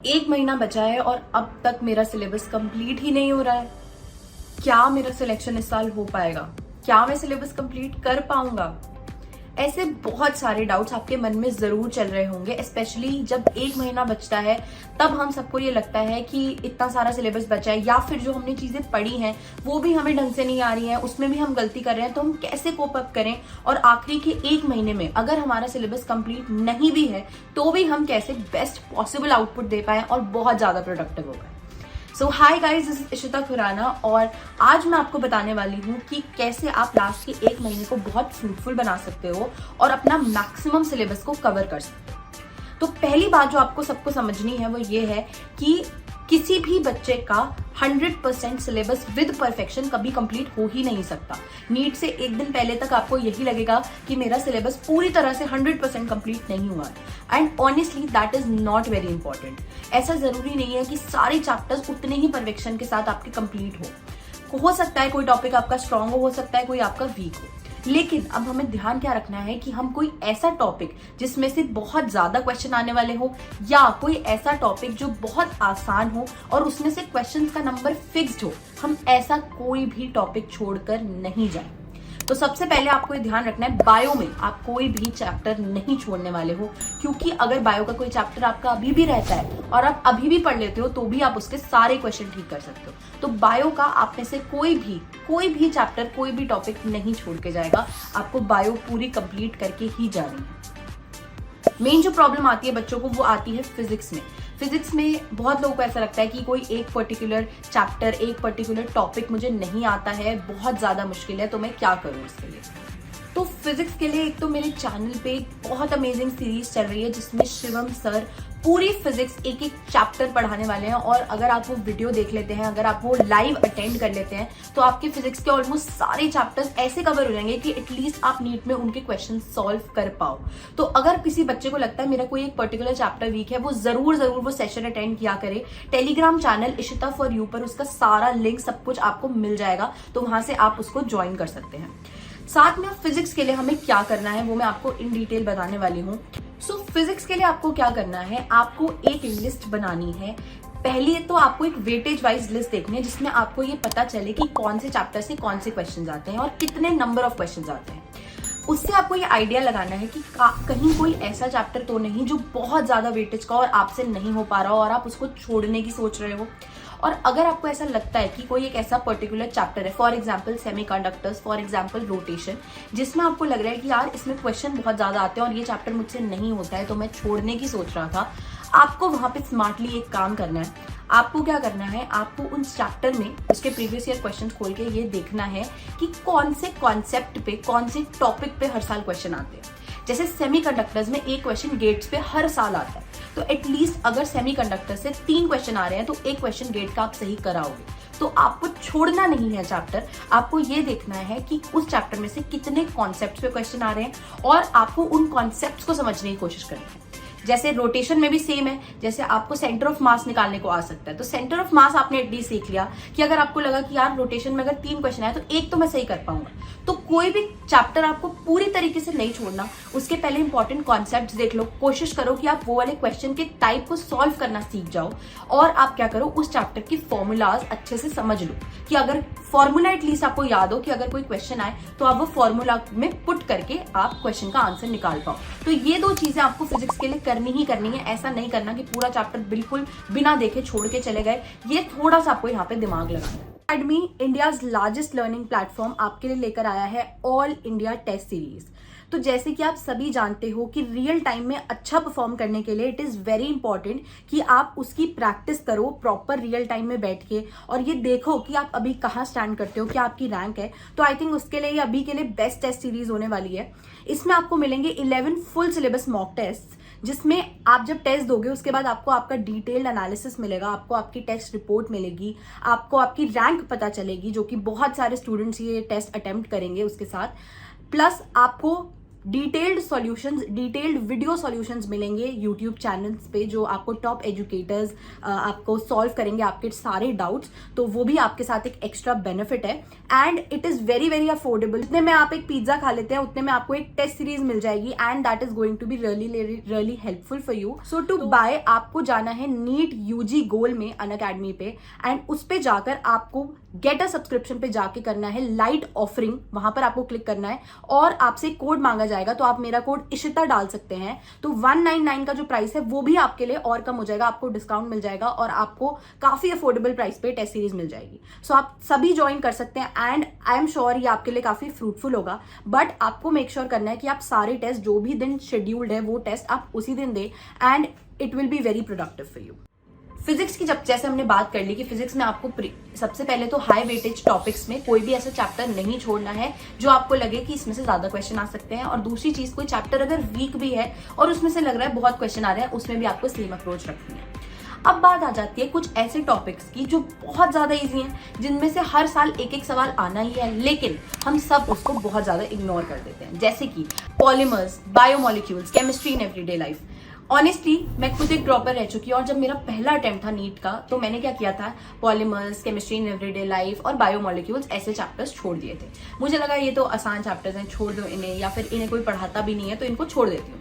एक महीना बचा है और अब तक मेरा सिलेबस कंप्लीट ही नहीं हो रहा है। क्या मेरा सिलेक्शन इस साल हो पाएगा? क्या मैं सिलेबस कंप्लीट कर पाऊंगा? ऐसे बहुत सारे डाउट्स आपके मन में जरूर चल रहे होंगे, स्पेशली जब एक महीना बचता है। तब हम सबको ये लगता है कि इतना सारा सिलेबस बचा है, या फिर जो हमने चीजें पढ़ी हैं वो भी हमें ढंग से नहीं आ रही हैं, उसमें भी हम गलती कर रहे हैं, तो हम कैसे कोप अप करें। और आखिरी के एक महीने में अगर हमारा सिलेबस कंप्लीट नहीं भी है तो भी हम कैसे बेस्ट पॉसिबल आउटपुट दे पाए और बहुत ज्यादा प्रोडक्टिव हो गए। So hi guys, this is Ishita Khurana और आज मैं आपको बताने वाली हूँ कि कैसे आप लास्ट के एक महीने को बहुत फ्रूटफुल बना सकते हो और अपना मैक्सिमम सिलेबस को कवर कर सकते हो। तो पहली बात जो आपको सबको समझनी है वो ये है कि किसी भी बच्चे का 100% सिलेबस विद परफेक्शन कभी कंप्लीट हो ही नहीं सकता। नीट से एक दिन पहले तक आपको यही लगेगा कि मेरा सिलेबस पूरी तरह से 100% कंप्लीट नहीं हुआ है, and honestly that is not very important. ऐसा जरूरी नहीं है कि सारे चैप्टर्स उतने ही परफेक्शन के साथ आपके कंप्लीट हो सकता है कोई टॉपिक आपका स्ट्रांग हो सकता है कोई आपका वीक हो। लेकिन अब हमें ध्यान क्या रखना है कि हम कोई ऐसा टॉपिक जिसमें से बहुत ज्यादा क्वेश्चन आने वाले हो, या कोई ऐसा टॉपिक जो बहुत आसान हो और उसमें से क्वेश्चंस का नंबर फिक्स्ड हो, हम ऐसा कोई भी टॉपिक छोड़कर नहीं जाए। तो सबसे पहले आपको ये ध्यान रखना है, बायो में आप कोई भी चैप्टर नहीं छोड़ने वाले हो, क्योंकि अगर बायो का कोई चैप्टर आपका अभी भी रहता है और आप अभी भी पढ़ लेते हो तो भी आप उसके सारे क्वेश्चन ठीक कर सकते हो। तो बायो का आप में से कोई भी चैप्टर, कोई भी टॉपिक नहीं छोड़ के जाएगा। आपको बायो पूरी कंप्लीट करके ही जानी है। मेन जो प्रॉब्लम आती है बच्चों को वो आती है फिजिक्स में। फिजिक्स में बहुत लोगों को ऐसा लगता है कि कोई एक पर्टिकुलर चैप्टर, एक पर्टिकुलर टॉपिक मुझे नहीं आता है, बहुत ज्यादा मुश्किल है, तो मैं क्या करूं इसके लिए। तो फिजिक्स के लिए एक तो मेरे चैनल पे बहुत अमेजिंग सीरीज चल रही है जिसमें शिवम सर पूरी फिजिक्स एक एक चैप्टर पढ़ाने वाले हैं। और अगर आप वो वीडियो देख लेते हैं, अगर आप वो लाइव अटेंड कर लेते हैं, तो आपके फिजिक्स के ऑलमोस्ट सारे चैप्टर्स ऐसे कवर हो जाएंगे कि एटलीस्ट आप नीट में उनके क्वेश्चन सॉल्व कर पाओ। तो अगर किसी बच्चे को लगता है मेरा कोई एक पर्टिकुलर चैप्टर वीक है, वो जरूर वो सेशन अटेंड किया करे। Telegram channel Ishita for you पर उसका सारा लिंक सब कुछ आपको मिल जाएगा, तो वहां से आप उसको ज्वाइन कर सकते हैं। साथ में फिजिक्स के लिए हमें क्या करना है वो मैं आपको इन डिटेल बताने वाली हूँ। सो फिजिक्स के लिए आपको क्या करना है, आपको एक लिस्ट बनानी है। पहली तो आपको एक वेटेज वाइज लिस्ट देखनी है जिसमें आपको ये पता चले कि कौन से चैप्टर से कौन से क्वेश्चन आते हैं और कितने नंबर ऑफ क्वेश्चन आते हैं। उससे आपको ये आइडिया लगाना है कि कहीं कोई ऐसा चैप्टर तो नहीं जो बहुत ज्यादा वेटेज का और आपसे नहीं हो पा रहा हो और आप उसको छोड़ने की सोच रहे हो। और अगर आपको ऐसा लगता है कि कोई एक ऐसा पर्टिकुलर चैप्टर है, for example semiconductors, for example rotation, जिसमें आपको लग रहा है कि यार इसमें क्वेश्चन बहुत ज्यादा आते हैं और ये चैप्टर मुझसे नहीं होता है, तो मैं छोड़ने की सोच रहा था, आपको वहां पे स्मार्टली एक काम करना है। आपको क्या करना है, आपको उन चैप्टर में उसके प्रीवियस ईयर क्वेश्चन खोल के ये देखना है कि कौन से कॉन्सेप्ट पे, कौन से टॉपिक पे हर साल क्वेश्चन आते हैं। जैसे सेमीकंडक्टर्स में एक क्वेश्चन गेट्स पे हर साल आता है, तो एटलीस्ट अगर सेमीकंडक्टर से 3 क्वेश्चन आ रहे हैं तो एक क्वेश्चन गेट का आप सही कराओगे। तो आपको छोड़ना नहीं है चैप्टर, आपको ये देखना है कि उस चैप्टर में से कितने कॉन्सेप्ट्स पे क्वेश्चन आ रहे हैं और आपको उन कॉन्सेप्ट्स को समझने की कोशिश करनी है। जैसे रोटेशन में भी सेम है, जैसे आपको सेंटर ऑफ मास निकालने को आ सकता है, तो सेंटर ऑफ मास आपने एटलीस्ट सीख लिया कि अगर आपको लगा कि यार रोटेशन में अगर 3 क्वेश्चन आए तो एक तो मैं सही कर पाऊंगा। तो कोई भी चैप्टर आपको पूरी तरीके से नहीं छोड़ना, उसके पहले इंपॉर्टेंट कॉन्सेप्ट्स देख लो, कोशिश करो कि आप वो वाले क्वेश्चन के टाइप को सॉल्व करना सीख जाओ, और आप क्या करो, उस चैप्टर की फॉर्मूलाज अच्छे से समझ लो कि अगर फॉर्मूला एटलीस्ट आपको याद हो कि अगर कोई क्वेश्चन आए तो आप वो फॉर्मूला में पुट करके आप क्वेश्चन का आंसर निकाल पाओ। तो ये 2 चीजें आपको फिजिक्स के लिए करनी ही करनी है। ऐसा नहीं करना कि पूरा चैप्टर बिल्कुल बिना देखे छोड़ के चले गए। ये थोड़ा सा आपको यहाँ पे दिमाग लगाना है। Academy, India's largest learning platform, आपके लिए लेकर आया है ऑल इंडिया टेस्ट सीरीज। तो जैसे कि आप सभी जानते हो कि रियल टाइम में अच्छा परफॉर्म करने के लिए इट इज वेरी इंपॉर्टेंट कि आप उसकी प्रैक्टिस करो प्रॉपर रियल टाइम में बैठ के, और ये देखो कि आप अभी कहाँ स्टैंड करते हो, क्या आपकी रैंक है। तो आई थिंक उसके लिए अभी के लिए बेस्ट टेस्ट सीरीज होने वाली है। इसमें आपको मिलेंगे 11 फुल सिलेबस मॉक टेस्ट, जिसमें आप जब टेस्ट दोगे उसके बाद आपको आपका डिटेल्ड एनालिसिस मिलेगा, आपको आपकी टेस्ट रिपोर्ट मिलेगी, आपको आपकी रैंक पता चलेगी, जो कि बहुत सारे स्टूडेंट्स ये टेस्ट अटेम्प्ट करेंगे उसके साथ। प्लस आपको detailed solutions, detailed video solutions मिलेंगे यूट्यूब चैनल्स पे, जो आपको टॉप एजुकेटर्स आपको सॉल्व करेंगे आपके सारे डाउट्स। तो वो भी आपके साथ एक एक्स्ट्रा बेनिफिट है and it is very very affordable. जितने में आप एक पिज्जा खा लेते हैं उतने में आपको एक टेस्ट सीरीज मिल जाएगी and that is going to be really helpful for you. So to buy आपको जाना है नीट यूजी गोल में अनअकैडमी पे एंड उस पे जाकर आपको गेट अ सब्सक्रिप्शन पे जाके करना है लाइट ऑफरिंग, वहां पर आपको क्लिक करना है और आपसे कोड मांगा जाएगा। तो आप मेरा कोड इशिता डाल सकते हैं, तो 199 का जो प्राइस है वो भी आपके लिए और कम हो जाएगा, आपको डिस्काउंट मिल जाएगा और आपको काफी अफोर्डेबल प्राइस पे टेस्ट सीरीज मिल जाएगी। सो आप सभी ज्वाइन कर सकते हैं एंड आई एम श्योर ये आपके लिए काफी फ्रूटफुल होगा। बट आपको मेक श्योर करना है कि आप सारे टेस्ट जो भी दिन शेड्यूल्ड है वो टेस्ट आप उसी दिन दें and it will be very productive for you. Physics की जब जैसे हमने बात कर ली कि फिजिक्स में आपको सबसे पहले तो हाई वेटेज टॉपिक्स में कोई भी ऐसा चैप्टर नहीं छोड़ना है जो आपको लगे कि इसमें से ज्यादा क्वेश्चन आ सकते हैं, और दूसरी चीज कोई चैप्टर अगर वीक भी है और उसमें से लग रहा है बहुत क्वेश्चन आ रहे हैं, उसमें भी आपको सेम अप्रोच रखनी है। अब बात आ जाती है कुछ ऐसे टॉपिक्स की जो बहुत ज्यादा इजी हैं, जिनमें से हर साल एक एक सवाल आना ही है, लेकिन हम सब उसको बहुत ज्यादा इग्नोर कर देते हैं, जैसे कि polymers, biomolecules, chemistry in everyday life. Honestly मैं खुद एक ड्रॉपर रह चुकी हूँ और जब मेरा पहला अटेम्प्ट था नीट का तो मैंने क्या किया था, polymers, chemistry in everyday life और बायोमोलिक्यूल्स ऐसे चैप्टर्स छोड़ दिए थे। मुझे लगा ये तो आसान चैप्टर्स हैं, छोड़ दो इन्हें, या फिर इन्हें कोई पढ़ाता भी नहीं है तो इनको छोड़ देती हूँ।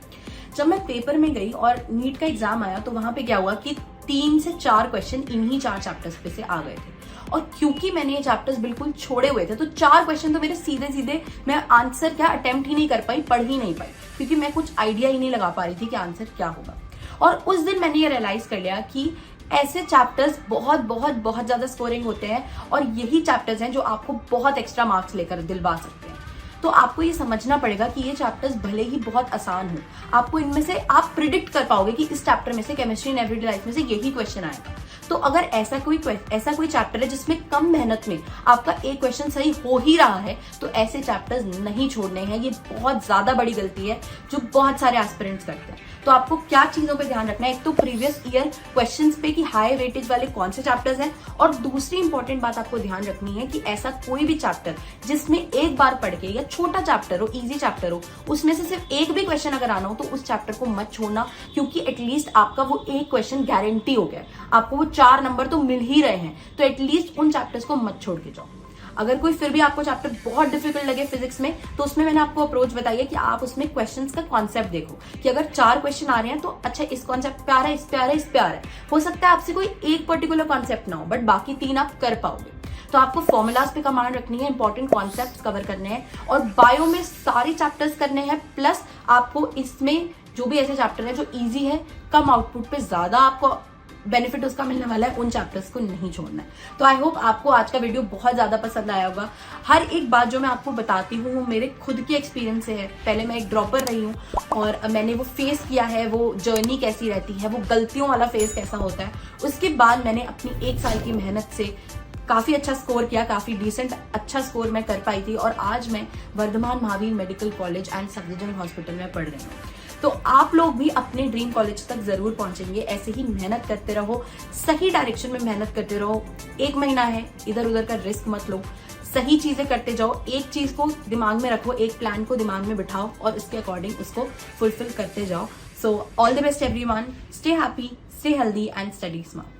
जब मैं पेपर में गई और नीट का एग्जाम आया तो वहां पे क्या हुआ कि 3 से 4 क्वेश्चन इन्हीं 4 चैप्टर्स पे से आ गए थे, और क्योंकि मैंने ये चैप्टर्स बिल्कुल छोड़े हुए थे तो 4 क्वेश्चन तो मेरे सीधे सीधे मैं आंसर क्या अटेम्प्ट ही नहीं कर पाई, पढ़ ही नहीं पाई, क्योंकि मैं कुछ आइडिया ही नहीं लगा पा रही थी कि आंसर क्या होगा। और उस दिन मैंने ये रियलाइज कर लिया कि ऐसे चैप्टर्स बहुत बहुत बहुत ज्यादा स्कोरिंग होते हैं और यही चैप्टर्स हैं जो आपको बहुत एक्स्ट्रा मार्क्स लेकर दिलवा सकते हैं। तो आपको ये समझना पड़ेगा कि ये चैप्टर्स भले ही बहुत आसान हो, आपको इनमें से आप प्रिडिक्ट कर पाओगे कि इस चैप्टर में से, केमिस्ट्री इन एवरीडे लाइफ में से यही क्वेश्चन आएगा। तो अगर ऐसा कोई चैप्टर है जिसमें कम मेहनत में आपका एक क्वेश्चन सही हो ही रहा है तो ऐसे चैप्टर्स नहीं छोड़ने हैं। ये बहुत ज्यादा बड़ी गलती है जो बहुत सारे एस्पिरेंट्स करते हैं। तो आपको क्या चीजों पे ध्यान रखना है, एक तो प्रीवियस ईयर क्वेश्चंस पे कि हाई वेटेज वाले कौन से चैप्टर्स हैं, और दूसरी इंपॉर्टेंट बात आपको ध्यान रखनी है कि ऐसा कोई भी चैप्टर जिसमें एक बार पढ़ के, या छोटा चैप्टर हो, इजी चैप्टर हो, उसमें से सिर्फ एक भी क्वेश्चन अगर आना हो तो उस चैप्टर को मत छोड़ना, क्योंकि एटलीस्ट आपका वो एक क्वेश्चन गारंटी हो गया, आपको वो 4 नंबर तो मिल ही रहे हैं। तो एटलीस्ट उन चैप्टर्स को मत छोड़ के जाओ। अगर कोई फिर भी आपको चैप्टर बहुत डिफिकल्ट लगे फिजिक्स में, तो उसमें मैंने आपको अप्रोच बताई है कि आप उसमें क्वेश्चंस का कॉन्सेप्ट देखो कि अगर 4 क्वेश्चन आ रहे हैं तो अच्छा इस कॉन्सेप्ट पे आ रहा है, इस पे आ रहा है, इस पे आ रहा है। हो सकता है आपसे कोई एक पर्टिकुलर कॉन्सेप्ट ना हो, बट बाकी 3 आप कर पाओगे। तो आपको फॉर्मूलाज पे कमांड रखनी है, इंपॉर्टेंट कॉन्सेप्ट कवर करने हैं, और बायो में सारे चैप्टर्स करने हैं। प्लस आपको इसमें जो भी ऐसे चैप्टर है जो ईजी है, कम आउटपुट पे ज्यादा आपको बेनिफिट उसका मिलने वाला है, उन चैप्टर्स को नहीं छोड़ना है। तो आई होप आपको आज का वीडियो बहुत ज्यादा पसंद आया होगा। हर एक बात जो मैं आपको बताती हूँ वो मेरे खुद के एक्सपीरियंस से है। पहले मैं एक ड्रॉपर रही हूँ और मैंने वो फेस किया है, वो जर्नी कैसी रहती है, वो गलतियों वाला फेस कैसा होता है। उसके बाद मैंने अपनी 1 साल की मेहनत से काफी अच्छा स्कोर किया, काफी डिसेंट अच्छा स्कोर मैं कर पाई थी, और आज मैं Vardhman Mahavir medical college and Safdarjung hospital में पढ़ रही हूँ। तो आप लोग भी अपने ड्रीम कॉलेज तक जरूर पहुंचेंगे। ऐसे ही मेहनत करते रहो, सही डायरेक्शन में मेहनत करते रहो। 1 महीना है, इधर उधर का रिस्क मत लो, सही चीजें करते जाओ। एक चीज को दिमाग में रखो, एक प्लान को दिमाग में बिठाओ और उसके अकॉर्डिंग उसको फुलफिल करते जाओ। So all the best everyone, stay happy, stay healthy and study smart.